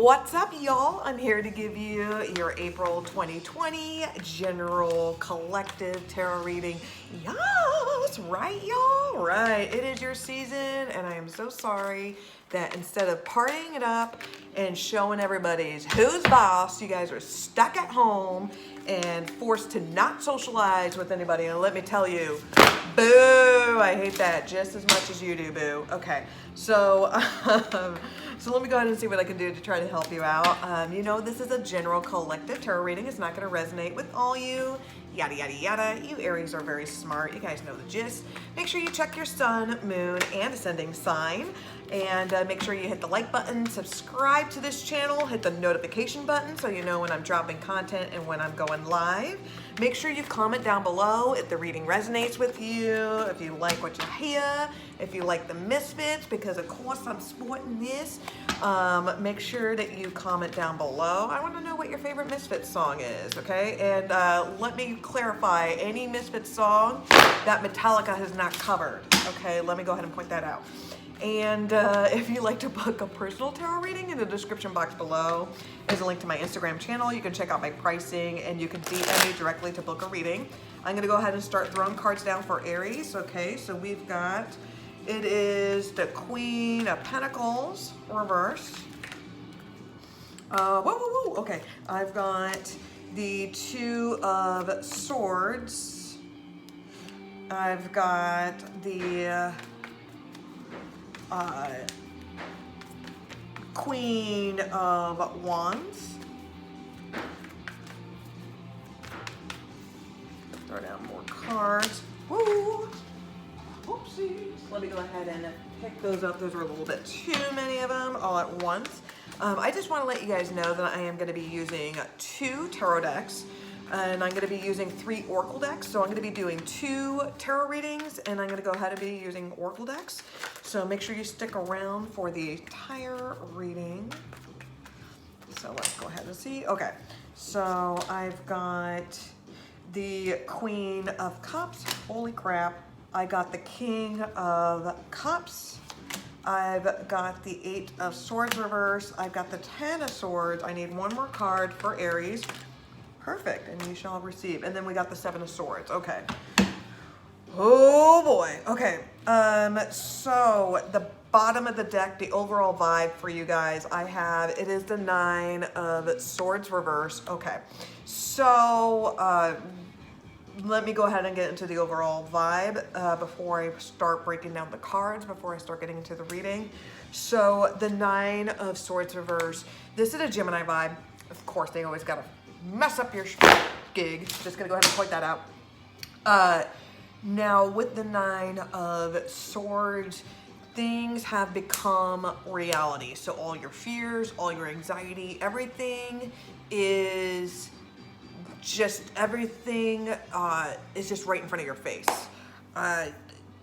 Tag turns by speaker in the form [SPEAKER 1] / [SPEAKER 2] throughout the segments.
[SPEAKER 1] What's up, y'all? I'm here to give you your April 2020 general collective tarot reading. Yes, right, y'all? Right, it is your season, and I am so sorry that instead of partying it up and showing everybody's who's boss, you guys are stuck at home and forced to not socialize with anybody. And let me tell you, boo, I hate that just as much as you do, boo. Okay, so so let me go ahead and see what I can do to try to help you out. You know, this is a general collective tarot reading. It's not going to resonate with all you. Yada, yada, yada. You Aries are very smart. You guys know the gist. Make sure you check your sun, moon, and ascending sign. And make sure you hit the like button, subscribe to this channel, hit the notification button so you know when I'm dropping content and when I'm going live. Make sure you comment down below if the reading resonates with you, if you like what you hear, if you like the misfits, because of course I'm sporting this. Make sure that you comment down below. I want to know what your favorite Misfits song is, okay? And let me clarify, any Misfits song that Metallica has not covered, okay? Let me go ahead and point that out. And if you'd like to book a personal tarot reading, in the description box below is a link to my Instagram channel. You can check out my pricing and you can DM me directly to book a reading. I'm going to go ahead and start throwing cards down for Aries. Okay, so we've got, it is the Queen of Pentacles reverse. Okay, I've got the Two of Swords. I've got the Queen of Wands. Throw down more cards. Woo! Oopsies. Let me go ahead and pick those up. Those are a little bit too many of them all at once. I just want to let you guys know that I am going to be using 2 tarot decks. And I'm going to be using 3 oracle decks. So I'm going to be doing 2 tarot readings, and I'm going to go ahead and be using oracle decks. So make sure you stick around for the entire reading. So let's go ahead and see. Okay, so I've got the Queen of Cups. Holy crap. I got the King of Cups. I've got the 8 of Swords reverse. I've got the 10 of Swords. I need one more card for Aries. Perfect, and you shall receive. And then we got the 7 of Swords. Okay. Oh boy. Okay. So the bottom of the deck, the overall vibe for you guys, I have, it is the 9 of Swords reverse. Okay. So let me go ahead and get into the overall vibe before I start breaking down the cards, before I start getting into the reading. So the 9 of Swords reverse, this is a Gemini vibe. Of course, they always got to mess up your gig. Just gonna go ahead and point that out. Now with the 9 of Swords, things have become reality. So all your fears, all your anxiety, everything is just right in front of your face.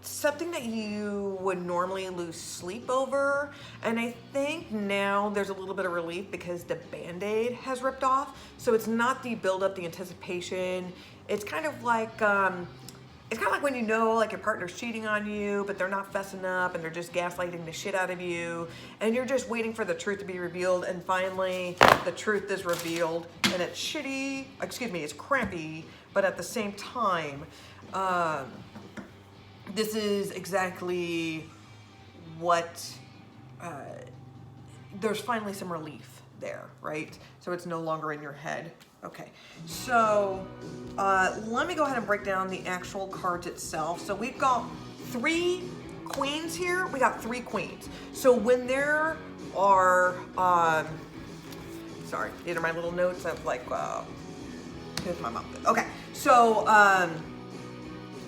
[SPEAKER 1] Something that you would normally lose sleep over, and I think now there's a little bit of relief because the Band-Aid has ripped off. So it's not the buildup, the anticipation. It's kind of like when you know, like, your partner's cheating on you, but they're not fessing up and they're just gaslighting the shit out of you, and you're just waiting for the truth to be revealed, and finally the truth is revealed, and it's shitty. Excuse me, it's crappy, but at the same time, this is exactly what, there's finally some relief there, right? So it's no longer in your head. Okay, so let me go ahead and break down the actual cards itself. So we've got 3 queens here. We got 3 queens. So when there are, sorry, these are my little notes of like, here's my mouth. Okay, so,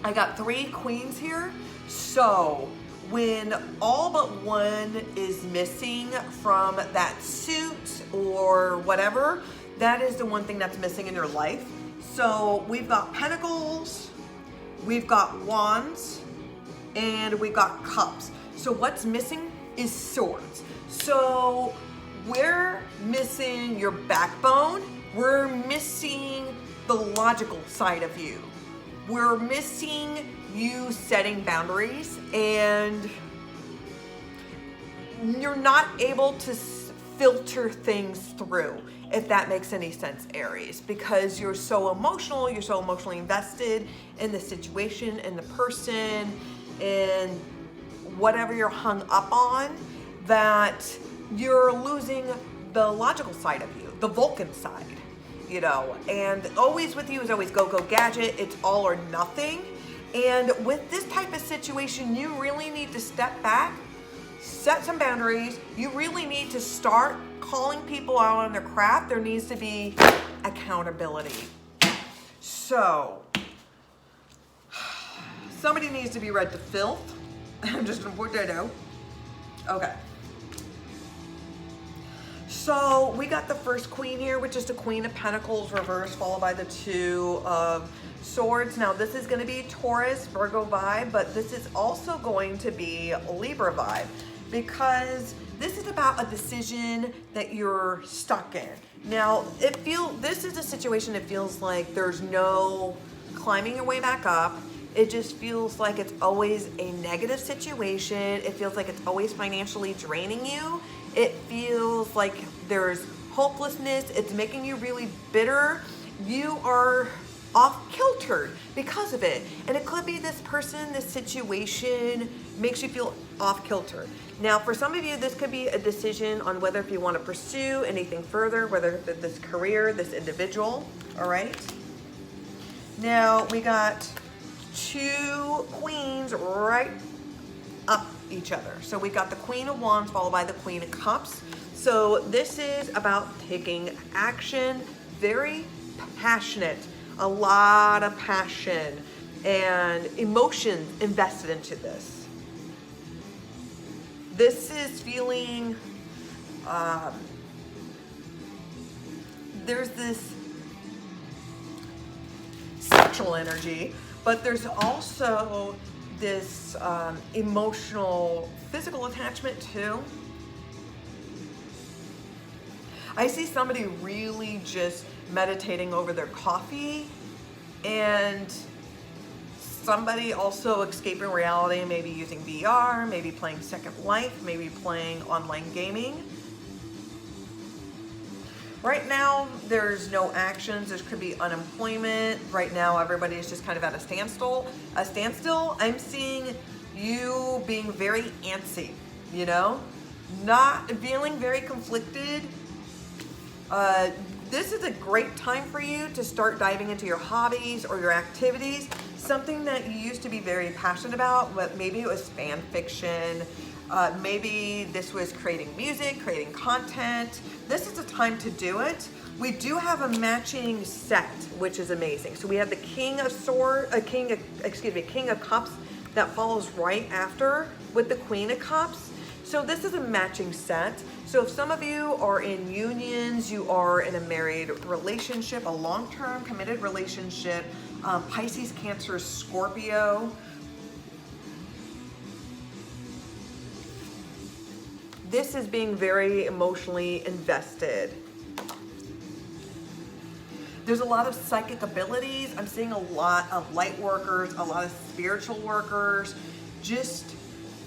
[SPEAKER 1] I got 3 queens here. So when all but one is missing from that suit or whatever, that is the one thing that's missing in your life. So we've got Pentacles, we've got Wands, and we've got Cups. So what's missing is Swords. So we're missing your backbone. We're missing the logical side of you. We're missing you setting boundaries, and you're not able to filter things through, if that makes any sense, Aries, because you're so emotional, you're so emotionally invested in the situation, in the person, in whatever you're hung up on, that you're losing the logical side of you, the Vulcan side, you know. And always with you is always go, go, gadget. It's all or nothing. And with this type of situation, you really need to step back, set some boundaries. You really need to start calling people out on their craft. There needs to be accountability. So, somebody needs to be read to filth. I'm just gonna put that out. Okay. So we got the first queen here, which is the Queen of Pentacles reversed, followed by the Two of Swords. Now this is going to be Taurus, Virgo vibe, but this is also going to be Libra vibe, because this is about a decision that you're stuck in. Now this is a situation that feels like there's no climbing your way back up. It just feels like it's always a negative situation. It feels like it's always financially draining you. It feels like there's hopelessness. It's making you really bitter. You are off kiltered because of it. And it could be this person, this situation makes you feel off kilter. Now, for some of you, this could be a decision on whether if you want to pursue anything further, whether it's this career, this individual, all right? Now, we got two queens right up each other. So we got the Queen of Wands followed by the Queen of Cups. So this is about taking action, very passionate, a lot of passion and emotion invested into this. This is feeling, there's this sexual energy, but there's also this emotional, physical attachment too. I see somebody really just meditating over their coffee, and somebody also escaping reality, maybe using VR, maybe playing Second Life, maybe playing online gaming. Right now, there's no actions. There could be unemployment. Right now, everybody's just kind of at a standstill. I'm seeing you being very antsy, you know? Not feeling very conflicted. This is a great time for you to start diving into your hobbies or your activities. Something that you used to be very passionate about, but maybe it was fan fiction. Maybe this was creating music, creating content. This is the time to do it. We do have a matching set, which is amazing. So we have the King of Cups that follows right after with the Queen of Cups. So this is a matching set. So if some of you are in unions, you are in a married relationship, a long-term committed relationship, Pisces, Cancer, Scorpio, this is being very emotionally invested. There's a lot of psychic abilities. I'm seeing a lot of light workers, a lot of spiritual workers, just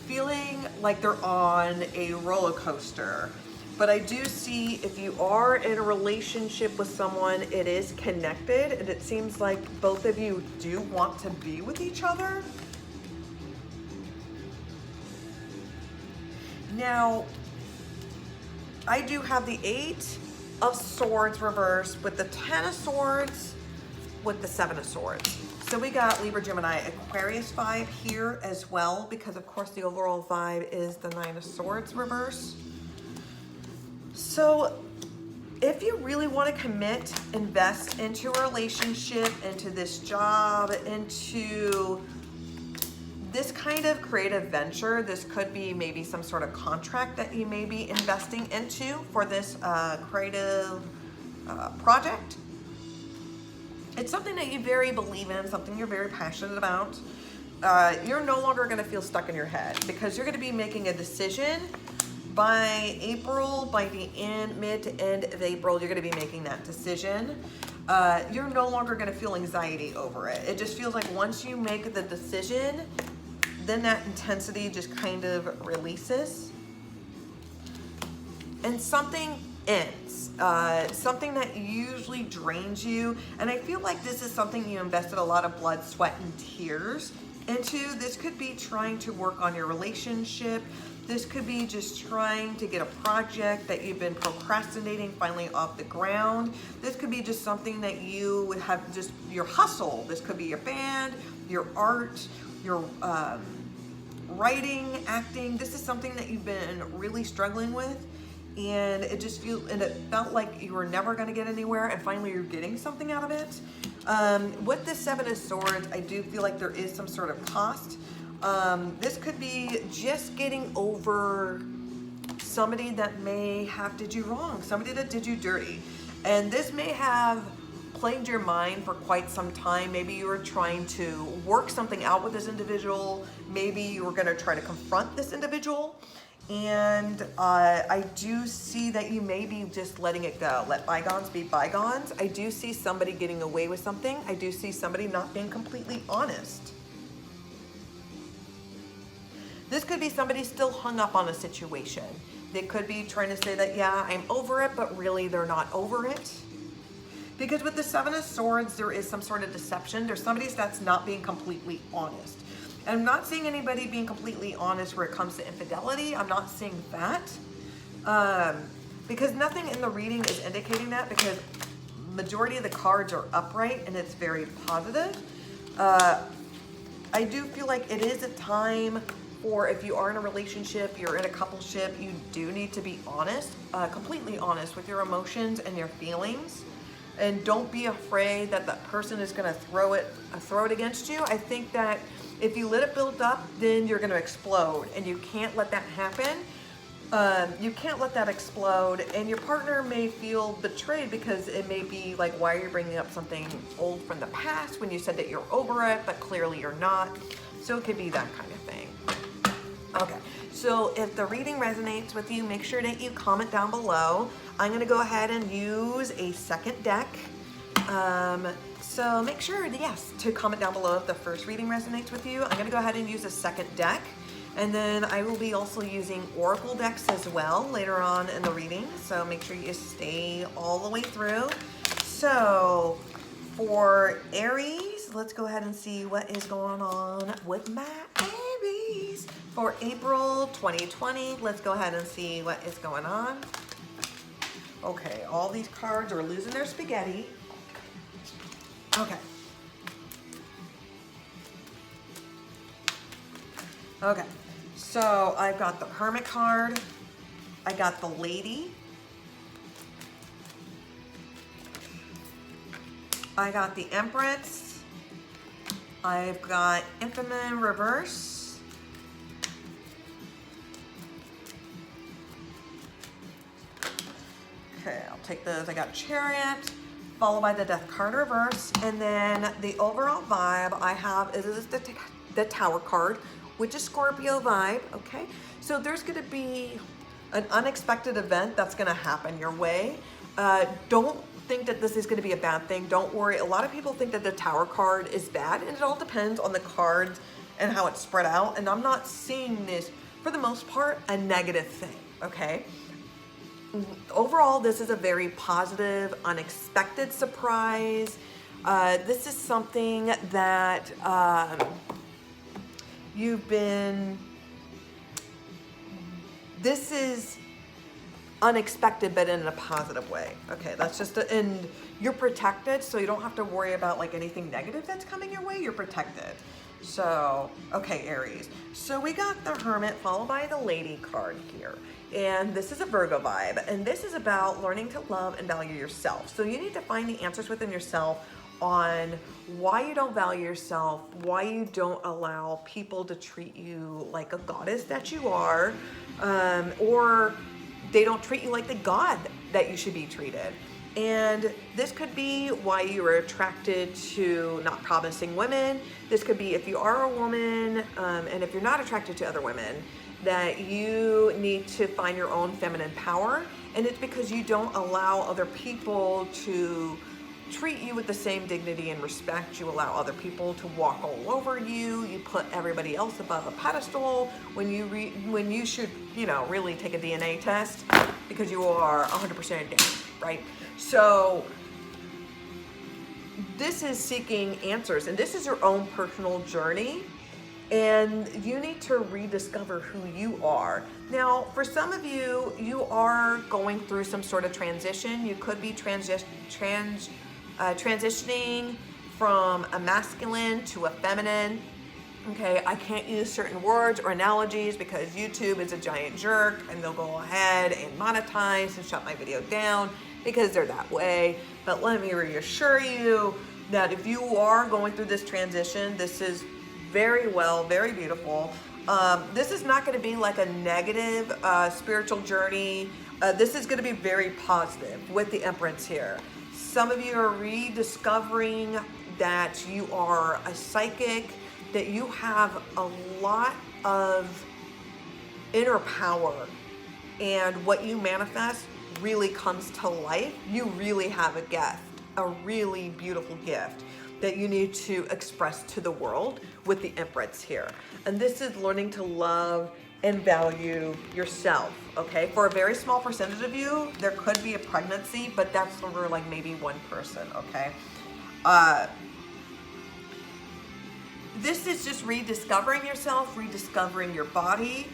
[SPEAKER 1] feeling like they're on a roller coaster. But I do see if you are in a relationship with someone, it is connected, and it seems like both of you do want to be with each other. Now, I do have the 8 of Swords reversed with the 10 of Swords with the 7 of Swords. So we got Libra, Gemini, Aquarius vibe here as well, because of course the overall vibe is the 9 of Swords reverse. So if you really want to commit, invest into a relationship, into this job, into this kind of creative venture, this could be maybe some sort of contract that you may be investing into for this creative project. It's something that you very believe in, something you're very passionate about. You're no longer going to feel stuck in your head, because you're going to be making a decision by April, by the mid to end of April. You're going to be making that decision. You're no longer going to feel anxiety over it. It just feels like once you make the decision, then that intensity just kind of releases. and something ends, something that usually drains you. And I feel like this is something you invested a lot of blood, sweat, and tears into. This could be trying to work on your relationship. This could be just trying to get a project that you've been procrastinating finally off the ground. This could be just something that you would have, just your hustle. This could be your band, your art, your writing, acting. This is something that you've been really struggling with, and it felt like you were never going to get anywhere, and finally you're getting something out of it. With the Seven of Swords, I do feel like there is some sort of cost. This could be just getting over somebody that may have did you wrong, somebody that did you dirty, and this may have plagued your mind for quite some time. Maybe you were trying to work something out with this individual. Maybe you were going to try to confront this individual. And I do see that you may be just letting it go. Let bygones be bygones. I do see somebody getting away with something. I do see somebody not being completely honest. This could be somebody still hung up on a situation. They could be trying to say that, yeah, I'm over it, but really they're not over it. Because with the Seven of Swords, there is some sort of deception. There's somebody that's not being completely honest. And I'm not seeing anybody being completely honest where it comes to infidelity. I'm not seeing that. Because nothing in the reading is indicating that, because majority of the cards are upright and it's very positive. I do feel like it is a time for, if you are in a relationship, you're in a coupleship, you do need to be honest, completely honest with your emotions and your feelings. And don't be afraid that that person is going to throw it against you. I think that if you let it build up, then you're going to explode, and you can't let that happen. You can't let that explode, and your partner may feel betrayed, because it may be like, why are you bringing up something old from the past when you said that you're over it, but clearly you're not. So it could be that kind of thing. Okay, so if the reading resonates with you, make sure that you comment down below. I'm going to go ahead and use a second deck. So make sure, yes, to comment down below if the first reading resonates with you. I'm going to go ahead and use a second deck. And then I will be also using oracle decks as well later on in the reading. So make sure you stay all the way through. So for Aries, let's go ahead and see what is going on with my Aries. For April 2020, let's go ahead and see what is going on. Okay, all these cards are losing their spaghetti. Okay. Okay, so I've got the Hermit card. I got the Lady. I got the Empress. I've got Infinite Reverse. Okay, I'll take those. I got Chariot, followed by the Death card reverse, and then the overall vibe I have is the Tower card, which is Scorpio vibe. Okay, so there's going to be an unexpected event that's going to happen your way. Don't think that this is going to be a bad thing. Don't worry. A lot of people think that the Tower card is bad, and it all depends on the cards and how it's spread out. And I'm not seeing this, for the most part, a negative thing. Okay. Overall, this is a very positive, unexpected surprise. This is something that this is unexpected, but in a positive way. Okay, that's just, and you're protected, so you don't have to worry about like anything negative that's coming your way. You're protected. So, okay, Aries. So we got the Hermit followed by the Lady card here. And this is a Virgo vibe. And this is about learning to love and value yourself. So you need to find the answers within yourself on why you don't value yourself, why you don't allow people to treat you like a goddess that you are, or they don't treat you like the god that you should be treated. And this could be why you were attracted to not promising women. This could be if you are a woman, and if you're not attracted to other women, that you need to find your own feminine power. And it's because you don't allow other people to treat you with the same dignity and respect. You allow other people to walk all over you. You put everybody else above a pedestal when you should, you know, really take a DNA test because you are 100% down, right? So this is seeking answers, and this is your own personal journey, and you need to rediscover who you are. Now, for some of you, you are going through some sort of transition. You could be transitioning from a masculine to a feminine. Okay, I can't use certain words or analogies because YouTube is a giant jerk and they'll go ahead and monetize and shut my video down because they're that way. But let me reassure you that if you are going through this transition, this is very beautiful. This is not going to be like a negative spiritual journey. This is going to be very positive with the Empress here. Some of you are rediscovering that you are a psychic, that you have a lot of inner power, and what you manifest really comes to life. You really have a gift, a really beautiful gift that you need to express to the world with the Empress here. And this is learning to love and value yourself, okay? For a very small percentage of you, there could be a pregnancy, but that's for like maybe one person, okay? This is just rediscovering yourself, rediscovering your body.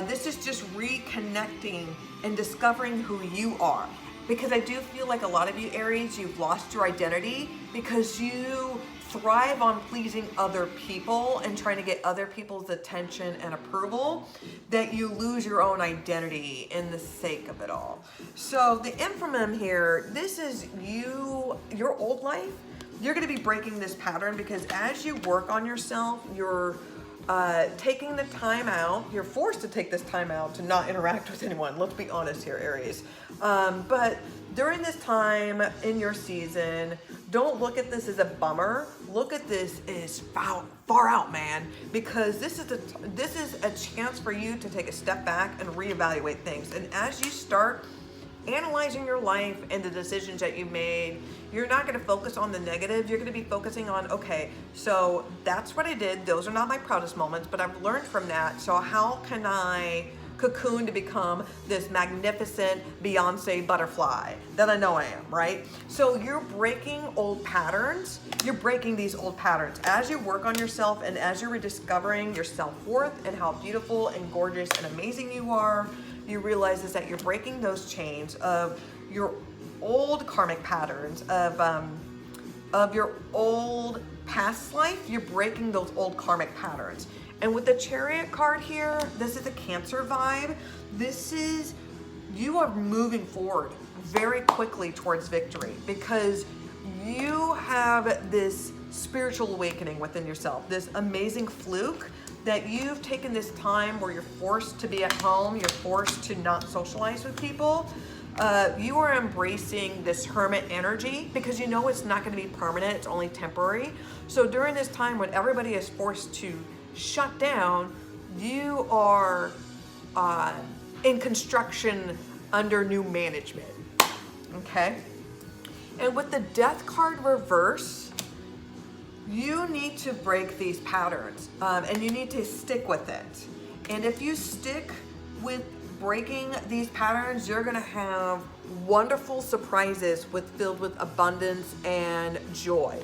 [SPEAKER 1] This is just reconnecting and discovering who you are. Because I do feel like a lot of you Aries, you've lost your identity because you thrive on pleasing other people and trying to get other people's attention and approval, that you lose your own identity in the sake of it all. So the infamum here, this is you, your old life. You're going to be breaking this pattern because as you work on yourself, you're taking the time out. You're forced to take this time out to not interact with anyone. Let's be honest here, Aries. But during this time in your season, don't look at this as a bummer. Look at this as far out, man, because this is a chance for you to take a step back and reevaluate things. And as you start analyzing your life and the decisions that you made, you're not going to focus on the negative. You're going to be focusing on, okay, so that's what I did. Those are not my proudest moments, but I've learned from that. So how can I cocoon to become this magnificent Beyonce butterfly that I know I am, right? So you're breaking old patterns. You're breaking these old patterns. As you work on yourself and as you're rediscovering your self-worth and how beautiful and gorgeous and amazing you are, you realize is that you're breaking those chains of your old karmic patterns, of your old past life. You're breaking those old karmic patterns. And with the Chariot card here, this is a Cancer vibe. This is, you are moving forward very quickly towards victory because you have this spiritual awakening within yourself, this amazing fluke that you've taken this time where you're forced to be at home, you're forced to not socialize with people. You are embracing this hermit energy because you know it's not going to be permanent, it's only temporary. So during this time when everybody is forced to shut down, you are in construction under new management, okay? And with the Death card reverse, you need to break these patterns and you need to stick with it. And if you stick with breaking these patterns, you're gonna have wonderful surprises filled with abundance and joy.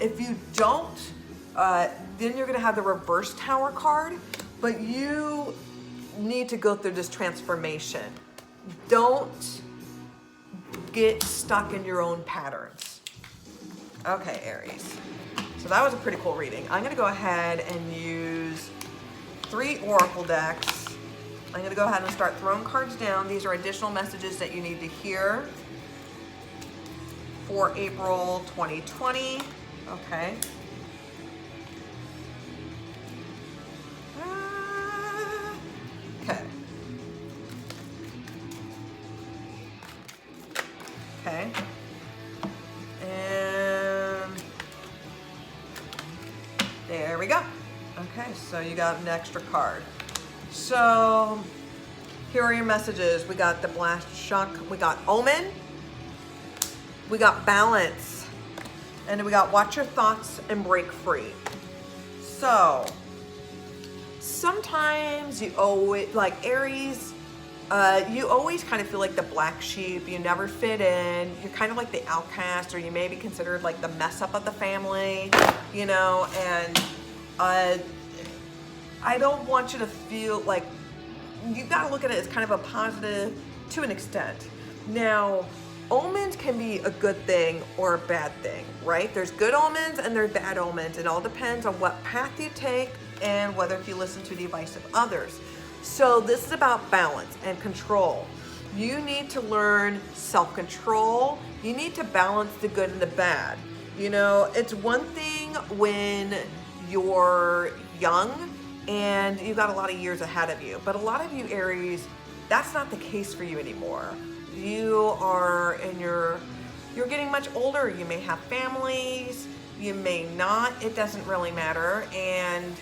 [SPEAKER 1] If you don't, then you're gonna have the reverse Tower card, but you need to go through this transformation. Don't get stuck in your own patterns. Okay, Aries. So that was a pretty cool reading. I'm gonna go ahead and use 3 oracle decks. I'm gonna go ahead and start throwing cards down. These are additional messages that you need to hear for April 2020, okay? Okay. Okay. And there we go. Okay, so you got an extra card. So here are your messages. We got the Blast Shock, we got Omen, we got balance, and then we got watch your thoughts and break free. So sometimes you always, like Aries, you always kind of feel like the black sheep. You never fit in. You're kind of like the outcast, or you may be considered like the mess up of the family, you know, and I don't want you to feel like, you've got to look at it as kind of a positive to an extent. Now, omens can be a good thing or a bad thing, right? There's good omens and there's bad omens. It all depends on what path you take and whether if you listen to the advice of others. So this is about balance and control. You need to learn self-control. You need to balance the good and the bad. You know, it's one thing when you're young and you've got a lot of years ahead of you, but a lot of you Aries, that's not the case for you anymore. You are you're getting much older. You may have families, you may not, it doesn't really matter. And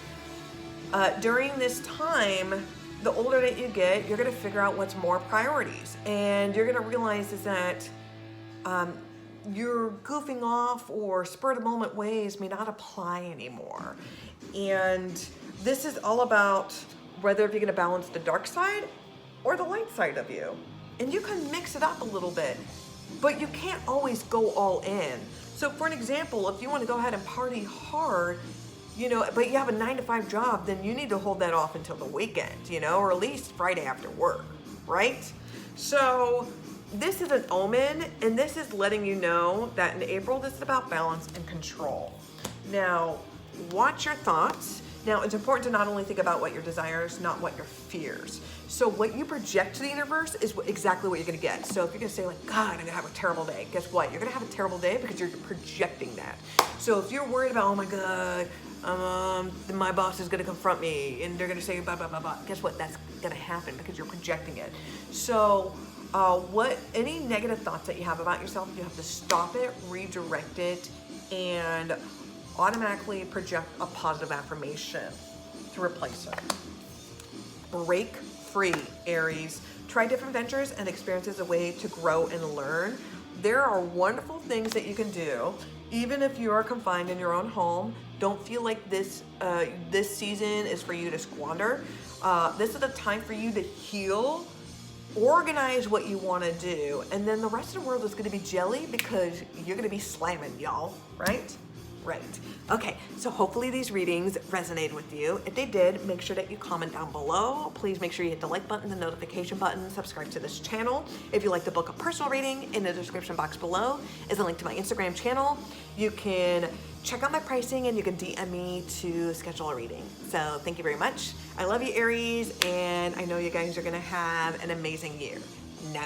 [SPEAKER 1] during this time, the older that you get, you're gonna figure out what's more priorities. And you're gonna realize is that your goofing off or spur of the moment ways may not apply anymore. And this is all about whether if you're gonna balance the dark side or the light side of you. And you can mix it up a little bit, but you can't always go all in. So for an example, if you wanna go ahead and party hard, you know, but you have a 9-to-5 job, then you need to hold that off until the weekend, you know, or at least Friday after work, right? So this is an omen, and this is letting you know that in April, this is about balance and control. Now, watch your thoughts. Now, it's important to not only think about what your desires, not what your fears. So what you project to the universe is exactly what you're gonna get. So if you're gonna say like, God, I'm gonna have a terrible day, guess what? You're gonna have a terrible day because you're projecting that. So if you're worried about, oh my God, my boss is gonna confront me and they're gonna say blah, blah, blah, blah, guess what? That's gonna happen because you're projecting it. So any negative thoughts that you have about yourself, you have to stop it, redirect it, and automatically project a positive affirmation to replace it. Break free, Aries. Try different ventures and experiences a way to grow and learn. There are wonderful things that you can do, even if you are confined in your own home. Don't feel like this season is for you to squander. This is a time for you to heal, organize what you want to do, and then the rest of the world is going to be jelly because you're going to be slamming, y'all, right? Right. Okay, so hopefully these readings resonated with you. If they did, make sure that you comment down below. Please make sure you hit the like button, the notification button, subscribe to this channel. If you'd like to book a personal reading, in the description box below is a link to my Instagram channel. You can check out my pricing and you can DM me to schedule a reading. So thank you very much. I love you, Aries, and I know you guys are gonna have an amazing year. No.